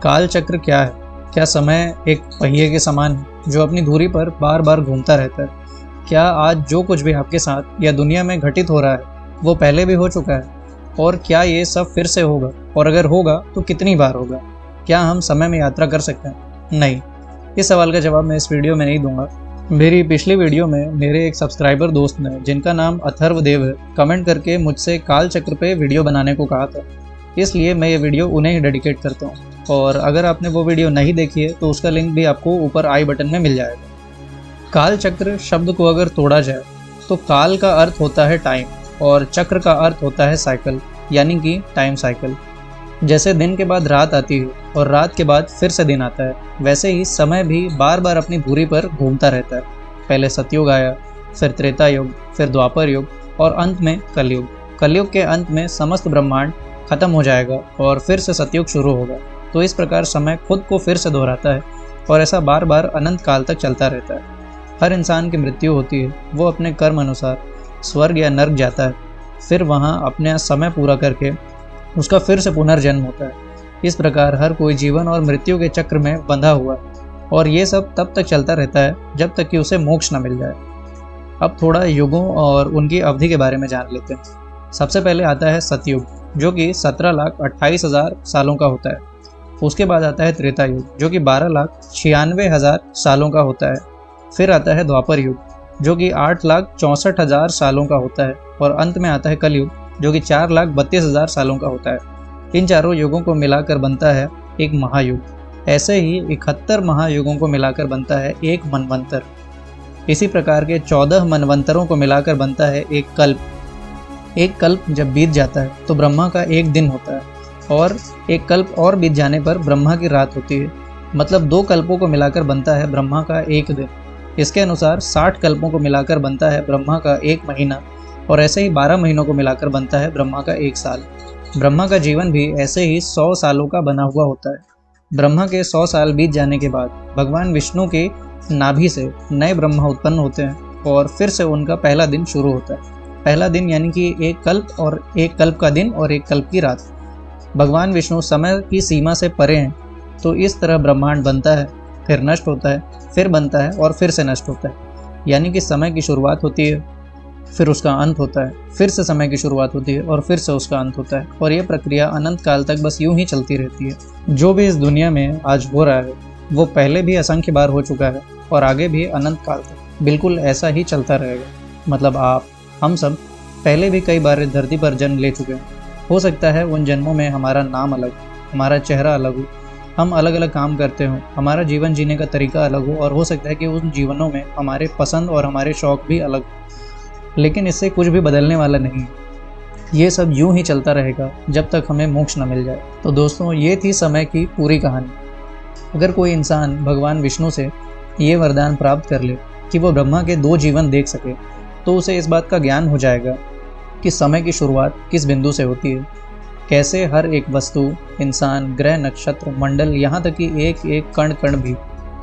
काल चक्र क्या है? क्या समय एक पहिए के समान है जो अपनी धुरी पर बार बार घूमता रहता है? क्या आज जो कुछ भी आपके साथ या दुनिया में घटित हो रहा है वो पहले भी हो चुका है? और क्या ये सब फिर से होगा? और अगर होगा तो कितनी बार होगा? क्या हम समय में यात्रा कर सकते हैं? नहीं। इस सवाल का जवाब मैं इस वीडियो में नहीं दूंगा। मेरी पिछली वीडियो में मेरे एक सब्सक्राइबर दोस्त ने, जिनका नाम अथर्व देव है, कमेंट करके मुझसे काल चक्र पे वीडियो बनाने को कहा था। इसलिए मैं ये वीडियो उन्हें ही डेडिकेट करता हूँ। और अगर आपने वो वीडियो नहीं देखी है तो उसका लिंक भी आपको ऊपर आई बटन में मिल जाएगा। काल चक्र शब्द को अगर तोड़ा जाए तो काल का अर्थ होता है टाइम और चक्र का अर्थ होता है साइकिल, यानी कि टाइम साइकिल। जैसे दिन के बाद रात आती है और रात के बाद फिर से दिन आता है, वैसे ही समय भी बार बार अपनी धुरी पर घूमता रहता है। पहले सतयुग आया, फिर त्रेता युग, फिर द्वापर युग और अंत में कलयुग। कलयुग के अंत में समस्त ब्रह्मांड खत्म हो जाएगा और फिर से सतयुग शुरू होगा। तो इस प्रकार समय खुद को फिर से दोहराता है और ऐसा बार बार अनंत काल तक चलता रहता है। हर इंसान की मृत्यु होती है, वो अपने कर्म अनुसार स्वर्ग या नर्क जाता है, फिर वहाँ अपने समय पूरा करके उसका फिर से पुनर्जन्म होता है। इस प्रकार हर कोई जीवन और मृत्यु के चक्र में बंधा हुआ है और ये सब तब तक चलता रहता है जब तक कि उसे मोक्ष न मिल जाए। अब थोड़ा युगों और उनकी अवधि के बारे में जान लेते हैं। सबसे पहले आता है सतयुग, जो कि 17,28,000 सालों का होता है। उसके बाद आता है त्रेता युग, जो कि 12,96,000 सालों का होता है। फिर आता है द्वापर युग, जो कि 8,64,000 सालों का होता है। और अंत में आता है कलयुग, जो कि 4,32,000 सालों का होता है। इन चारों युगों को मिलाकर बनता है एक महायुग। ऐसे ही 71 महायुगों को मिलाकर बनता है एक मनवंतर। इसी प्रकार के 14 मनवंतरों को मिलाकर बनता है एक कल्प। एक कल्प जब बीत जाता है तो ब्रह्मा का एक दिन होता है और एक कल्प और बीत जाने पर ब्रह्मा की रात होती है। मतलब 2 कल्पों को मिलाकर बनता है ब्रह्मा का एक दिन। इसके अनुसार 60 कल्पों को मिलाकर बनता है ब्रह्मा का एक महीना और ऐसे ही 12 महीनों को मिलाकर बनता है ब्रह्मा का एक साल। ब्रह्मा का जीवन भी ऐसे ही 100 सालों का बना हुआ होता है। ब्रह्मा के 100 साल बीत जाने के बाद भगवान विष्णु के नाभि से नए ब्रह्मा उत्पन्न होते हैं और फिर से उनका पहला दिन शुरू होता है। पहला दिन यानी कि एक कल्प और एक कल्प का दिन और एक कल्प की रात। भगवान विष्णु समय की सीमा से परे हैं, तो इस तरह ब्रह्मांड बनता है, फिर नष्ट होता है, फिर बनता है और फिर से नष्ट होता है। यानी कि समय की शुरुआत होती है, फिर उसका अंत होता है, फिर से समय की शुरुआत होती है और फिर से उसका अंत होता है। और यह प्रक्रिया अनंत काल तक बस यूं ही चलती रहती है। जो भी इस दुनिया में आज हो रहा है वो पहले भी असंख्य बार हो चुका है और आगे भी अनंत काल तक बिल्कुल ऐसा ही चलता रहेगा। मतलब आप, हम सब पहले भी कई बार धरती पर जन्म ले चुके हैं। हो सकता है उन जन्मों में हमारा नाम अलग, हमारा चेहरा अलग हो, हम अलग अलग काम करते हों, हमारा जीवन जीने का तरीका अलग हो और हो सकता है कि उन जीवनों में हमारे पसंद और हमारे शौक़ भी अलग हो। लेकिन इससे कुछ भी बदलने वाला नहीं है। ये सब यूं ही चलता रहेगा जब तक हमें मोक्ष न मिल जाए। तो दोस्तों, ये थी समय की पूरी कहानी। अगर कोई इंसान भगवान विष्णु से ये वरदान प्राप्त कर ले कि वो ब्रह्मा के 2 जीवन देख सके, तो उसे इस बात का ज्ञान हो जाएगा कि समय की शुरुआत किस बिंदु से होती है, कैसे हर एक वस्तु, इंसान, ग्रह, नक्षत्र, मंडल, यहाँ तक कि एक एक कण कण भी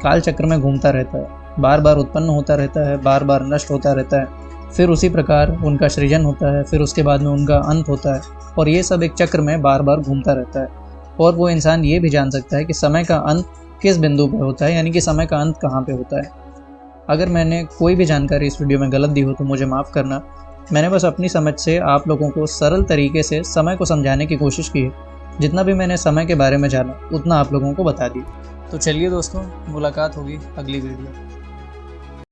काल चक्र में घूमता रहता है, बार बार उत्पन्न होता रहता है, बार बार नष्ट होता रहता है, फिर उसी प्रकार उनका सृजन होता है, फिर उसके बाद में उनका अंत होता है और ये सब एक चक्र में बार बार घूमता रहता है। और वो इंसान ये भी जान सकता है कि समय का अंत किस बिंदु पर होता है, यानी कि समय का अंत कहाँ पे होता है। अगर मैंने कोई भी जानकारी इस वीडियो में गलत दी हो तो मुझे माफ़ करना। मैंने बस अपनी समझ से आप लोगों को सरल तरीके से समय को समझाने की कोशिश की है। जितना भी मैंने समय के बारे में जाना उतना आप लोगों को बता दिया। तो चलिए दोस्तों, मुलाकात होगी अगली वीडियो।